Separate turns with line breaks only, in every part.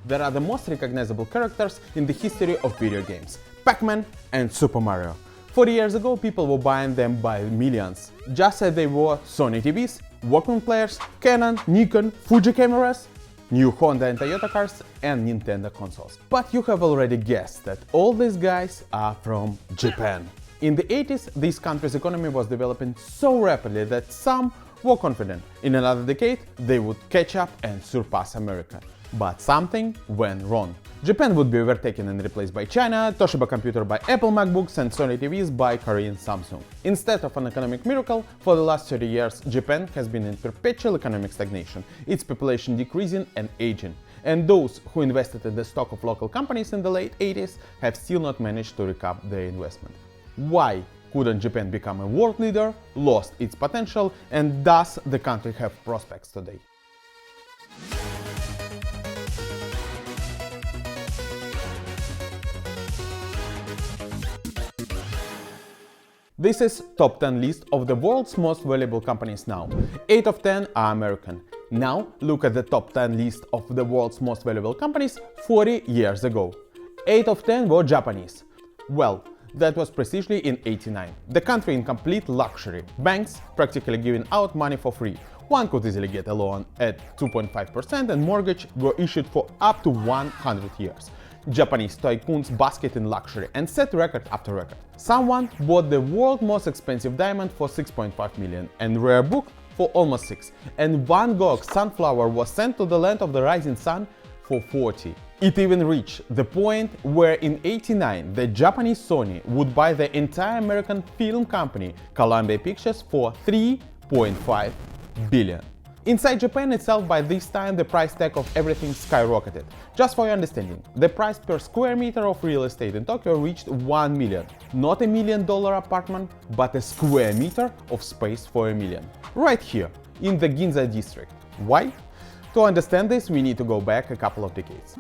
there are the most recognizable characters in the history of video games: Pac-Man and Super Mario. 40 years ago, people were buying them by millions, just as they were Sony TVs, Walkman players, Canon, Nikon, Fuji cameras, new Honda and Toyota cars, and Nintendo consoles. But you have already guessed that all these guys are from Japan. In the 80s, this country's economy was developing so rapidly that some were confident in another decade they would catch up and surpass America. But something went wrong. Japan would be overtaken and replaced by China, Toshiba computer by Apple MacBooks, and Sony TVs by Korean Samsung. Instead of an economic miracle, for the last 30 years, Japan has been in perpetual economic stagnation, its population decreasing and aging. And those who invested in the stock of local companies in the late 80s have still not managed to recover their investment. Why couldn't Japan become a world leader, lost its potential, and does the country have prospects today? This is top 10 list of the world's most valuable companies now. 8 of 10 are American. Now look at the top 10 list of the world's most valuable companies 40 years ago. 8 of 10 were Japanese. Well, that was precisely in '89. The country in complete luxury. Banks practically giving out money for free. One could easily get a loan at 2.5% and mortgage were issued for up to 100 years. Japanese tycoons basked in luxury and set record after record. Someone bought the world's most expensive diamond for 6.5 million and rare book for almost 6. And Van Gogh's sunflower was sent to the land of the rising sun for 40. It even reached the point where in '89 the Japanese Sony would buy the entire American film company Columbia Pictures for 3.5 billion. Inside Japan itself, by this time, the price tag of everything skyrocketed. Just for your understanding, the price per square meter of real estate in Tokyo reached 1 million. Not $1 million apartment, but a square meter of space for $1 million. Right here, in the Ginza district. Why? To understand this, we need to go back a couple of decades.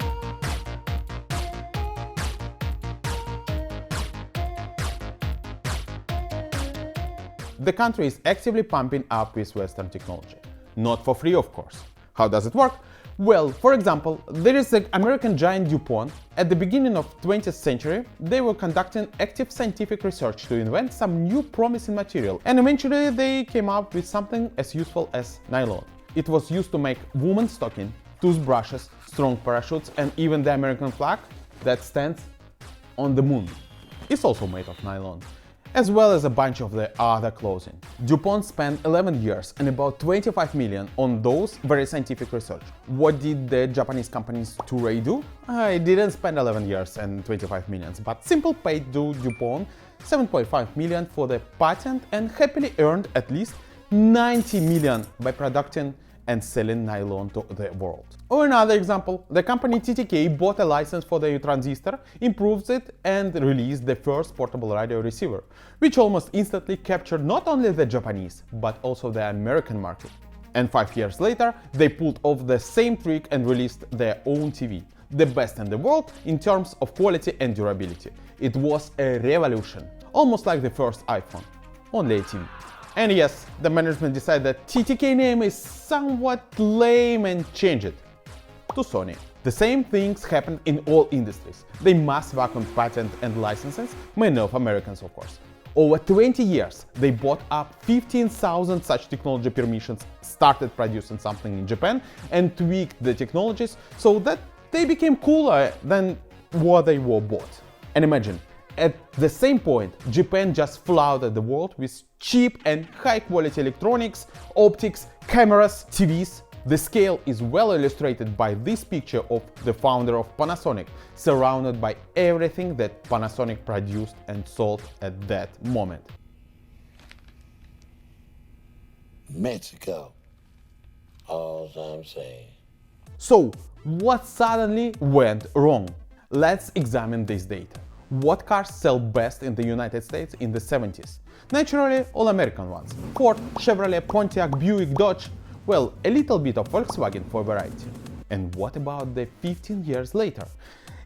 The country is actively pumping up with Western technology. Not for free, of course. How does it work? Well, for example, there is the American giant DuPont. At the beginning of 20th century, they were conducting active scientific research to invent some new promising material, and eventually they came up with something as useful as nylon. It was used to make women's stockings, toothbrushes, strong parachutes, and even the American flag that stands on the moon is also made of nylon, as well as a bunch of the other clothing. DuPont spent 11 years and about 25 million on those very scientific research. What did the Japanese companies Toray do? I didn't spend 11 years and 25 millions, but simply paid DuPont 7.5 million for the patent and happily earned at least 90 million by producing and selling nylon to the world. Or another example, the company TTK bought a license for the transistor, improved it, and released the first portable radio receiver, which almost instantly captured not only the Japanese, but also the American market. And 5 years later, they pulled off the same trick and released their own TV, the best in the world in terms of quality and durability. It was a revolution, almost like the first iPhone, only a TV. And yes, the management decided that TTK name is somewhat lame and changed it to Sony. The same things happened in all industries. They must vacuum patent and licenses, many of Americans of course. Over 20 years, they bought up 15,000 such technology permissions, started producing something in Japan, and tweaked the technologies so that they became cooler than what they were bought. And imagine, at the same point, Japan just flooded the world with cheap and high-quality electronics, optics, cameras, TVs. The scale is well illustrated by this picture of the founder of Panasonic, surrounded by everything that Panasonic produced and sold at that moment.
Mexico, all I'm saying.
So, what suddenly went wrong? Let's examine this data. What cars sell best in the United States in the 70s? Naturally, all American ones. Ford, Chevrolet, Pontiac, Buick, Dodge. Well, a little bit of Volkswagen for variety. And what about the 15 years later?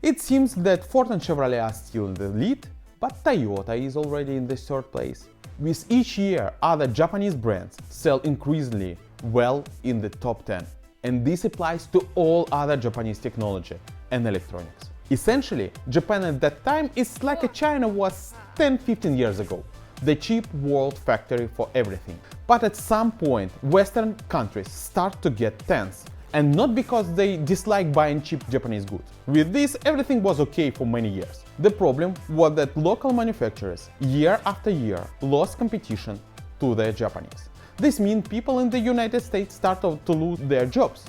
It seems that Ford and Chevrolet are still in the lead, but Toyota is already in the third place. With each year, other Japanese brands sell increasingly well in the top 10. And this applies to all other Japanese technology and electronics. Essentially, Japan at that time is like China was 10-15 years ago, the cheap world factory for everything. But at some point, Western countries start to get tense, and not because they dislike buying cheap Japanese goods. With this, everything was okay for many years. The problem was that local manufacturers, year after year, lost competition to the Japanese. This means people in the United States started to lose their jobs.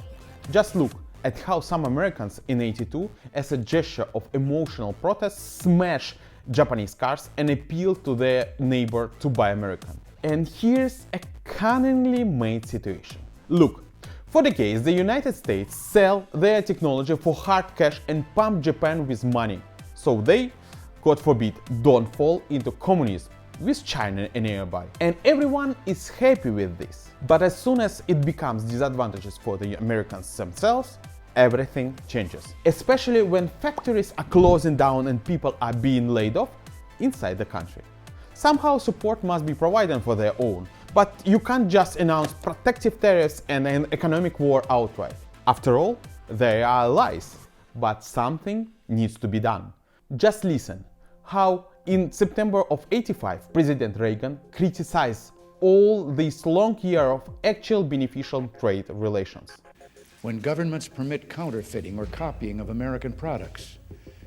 Just look at how some Americans in '82, as a gesture of emotional protest, smash Japanese cars and appeal to their neighbor to buy American. And here's a cunningly made situation. Look, for decades the United States sell their technology for hard cash and pump Japan with money, so they, God forbid, don't fall into communism with China nearby. And everyone is happy with this. But as soon as it becomes disadvantages for the Americans themselves, everything changes. Especially when factories are closing down and people are being laid off inside the country. Somehow support must be provided for their own, but you can't just announce protective tariffs and an economic war outright. After all, they are lies, but something needs to be done. Just listen how in September of '85, President Reagan criticized all this long year of actual beneficial trade relations.
When governments permit counterfeiting or copying of American products,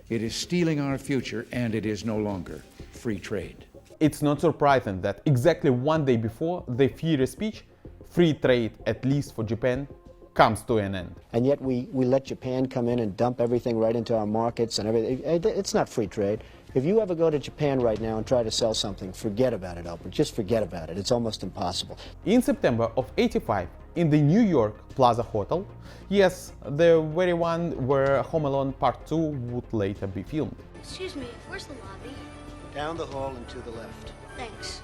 it is stealing our future and it is no longer free trade.
It's not surprising that exactly one day before the free speech, free trade, at least for Japan, comes to an end.
And yet we let Japan come in and dump everything right into our markets and everything. It's not free trade. If you ever go to Japan right now and try to sell something, forget about it, Albert. Just forget about it. It's almost impossible.
In September of '85, in the New York Plaza Hotel, yes, the very one where Home Alone Part 2 would later be filmed.
Excuse me, where's the lobby?
Down the hall and to the left.
Thanks.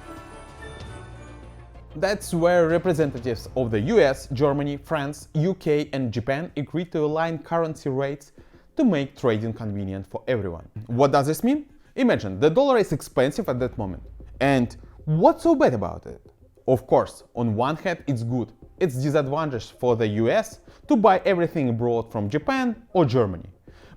That's where representatives of the US, Germany, France, UK and Japan agreed to align currency rates to make trading convenient for everyone. What does this mean? Imagine, the dollar is expensive at that moment. And what's so bad about it? Of course, on one hand it's good. It's disadvantageous for the US to buy everything abroad from Japan or Germany.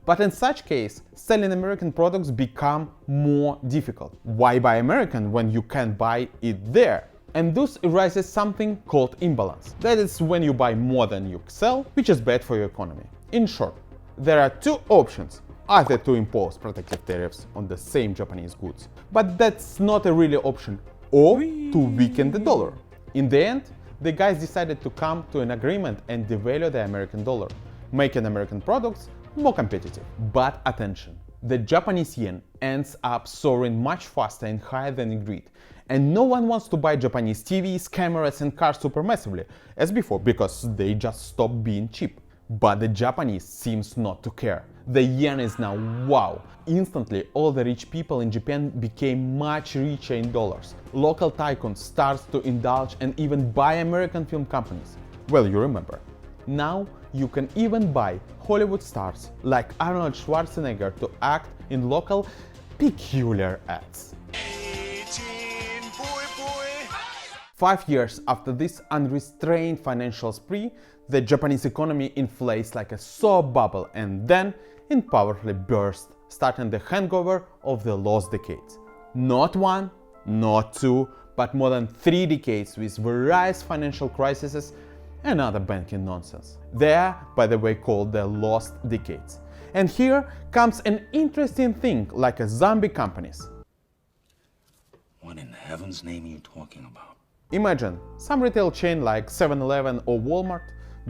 But in such case, selling American products become more difficult. Why buy American when you can buy it there? And thus arises something called imbalance. That is when you buy more than you sell, which is bad for your economy. In short, there are two options. Either to impose protective tariffs on the same Japanese goods, but that's not a really option, or to weaken the dollar. In the end, the guys decided to come to an agreement and devalue the American dollar, making American products more competitive. But attention, the Japanese yen ends up soaring much faster and higher than agreed, and no one wants to buy Japanese TVs, cameras and cars supermassively as before because they just stopped being cheap. But the Japanese seems not to care. The yen is now wow. Instantly, all the rich people in Japan became much richer in dollars. Local tycoons start to indulge and even buy American film companies. Well, you remember. Now you can even buy Hollywood stars like Arnold Schwarzenegger to act in local peculiar ads. 5 years after this unrestrained financial spree, the Japanese economy inflates like a soap bubble and then it powerfully bursts, starting the hangover of the lost decades. Not one, not two, but more than 3 decades with various financial crises and other banking nonsense. They are, by the way, called the lost decades. And here comes an interesting thing like a zombie companies.
What in heaven's name are you talking about?
Imagine some retail chain like 7-Eleven or Walmart.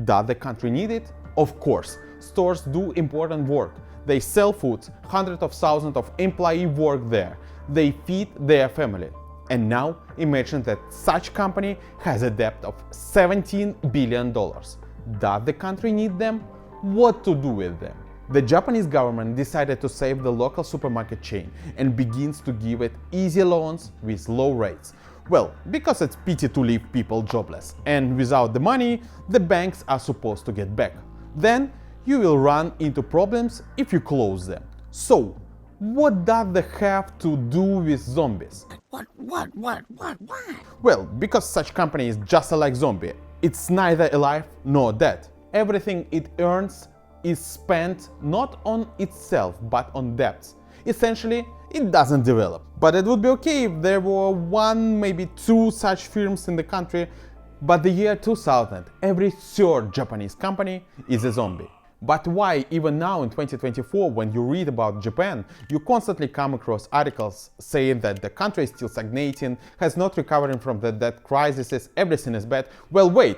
Does the country need it? Of course, stores do important work. They sell food, hundreds of thousands of employees work there. They feed their family. And now imagine that such company has a debt of $17 billion. Does the country need them? What to do with them? The Japanese government decided to save the local supermarket chain and begins to give it easy loans with low rates. Well, because it's pity to leave people jobless, and without the money, the banks are supposed to get back. Then you will run into problems if you close them. So, what does that have to do with zombies?
What?
Well, because such company is just like zombie. It's neither alive nor dead. Everything it earns is spent not on itself but on debts. Essentially, it doesn't develop. But it would be okay if there were one, maybe two such firms in the country, but the year 2000, every third Japanese company is a zombie. But why, even now in 2024, when you read about Japan, you constantly come across articles saying that the country is still stagnating, has not recovering from the debt crisis, everything is bad? Well, wait,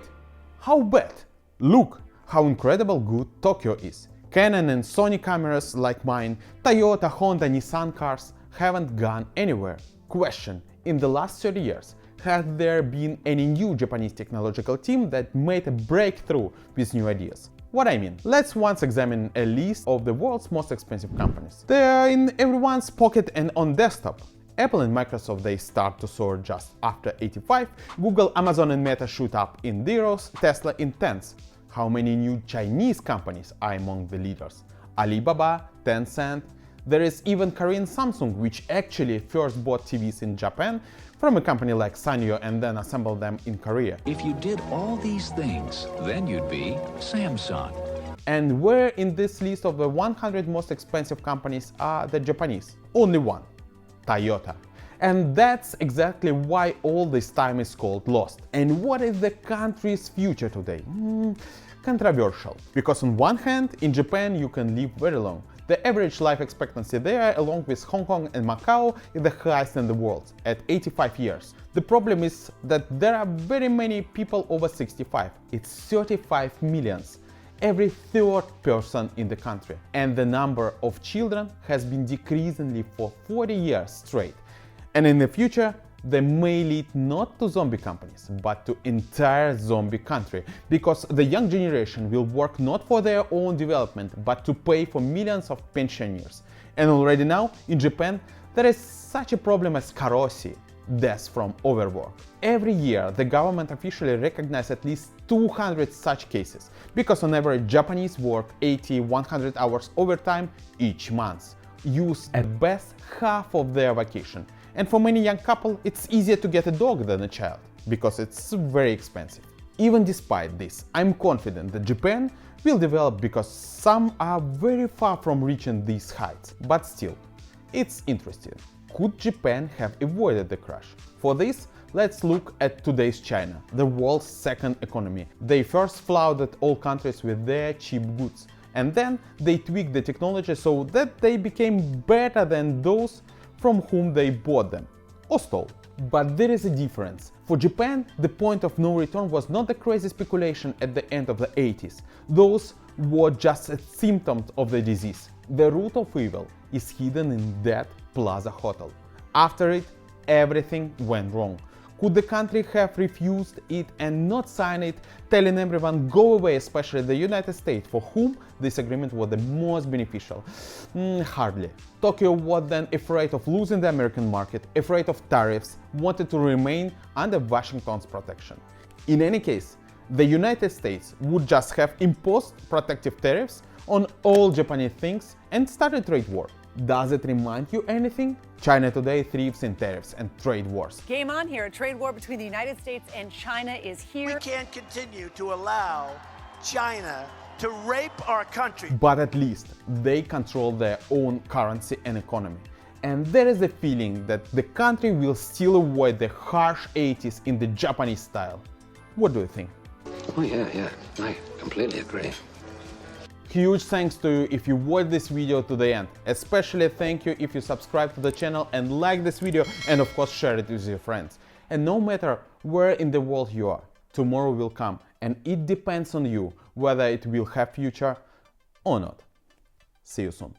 how bad? Look how incredible good Tokyo is. Canon and Sony cameras like mine, Toyota, Honda, Nissan cars haven't gone anywhere. Question: in the last 30 years, has there been any new Japanese technological team that made a breakthrough with new ideas? What I mean, let's once examine a list of the world's most expensive companies. They are in everyone's pocket and on desktop. Apple and Microsoft, they start to soar just after 85, Google, Amazon and Meta shoot up in zeros, Tesla in tens. How many new Chinese companies are among the leaders? Alibaba, Tencent. There is even Korean Samsung, which actually first bought TVs in Japan from a company like Sanyo and then assembled them in Korea.
If you did all these things, then you'd be Samsung.
And where in this list of the 100 most expensive companies are the Japanese? Only one: Toyota. And that's exactly why all this time is called lost. And what is the country's future today? Controversial. Because on one hand, in Japan you can live very long. The average life expectancy there, along with Hong Kong and Macau, is the highest in the world, at 85 years. The problem is that there are very many people over 65. It's 35 millions, every third person in the country. And the number of children has been decreasing for 40 years straight. And in the future, they may lead not to zombie companies, but to entire zombie country, because the young generation will work not for their own development, but to pay for millions of pensioners. And already now, in Japan, there is such a problem as karoshi, death from overwork. Every year, the government officially recognizes at least 200 such cases, because on average, Japanese work 80-100 hours overtime each month, use at best half of their vacation. And for many young couples, it's easier to get a dog than a child, because it's very expensive. Even despite this, I'm confident that Japan will develop, because some are very far from reaching these heights. But still, it's interesting. Could Japan have avoided the crash? For this, let's look at today's China, the world's second economy. They first flooded all countries with their cheap goods, and then they tweaked the technology so that they became better than those from whom they bought them, or stole. But there is a difference. For Japan, the point of no return was not the crazy speculation at the end of the 80s. Those were just symptoms of the disease. The root of evil is hidden in that Plaza Hotel. After it, everything went wrong. Could the country have refused it and not sign it, telling everyone go away, especially the United States, for whom this agreement was the most beneficial? Hardly. Tokyo was then afraid of losing the American market, afraid of tariffs, wanted to remain under Washington's protection. In any case, the United States would just have imposed protective tariffs on all Japanese things and start a trade war. Does it remind you anything? China today thrives in tariffs and trade wars.
Game on here. A trade war between the United States and China is here.
We can't continue to allow China to rape our country.
But at least they control their own currency and economy. And there is a feeling that the country will still avoid the harsh 80s in the Japanese style. What do you think?
Oh yeah, I completely agree.
Huge thanks to you if you watched this video to the end. Especially thank you if you subscribe to the channel and like this video, and of course share it with your friends. And no matter where in the world you are, tomorrow will come, and it depends on you whether it will have future or not. See you soon.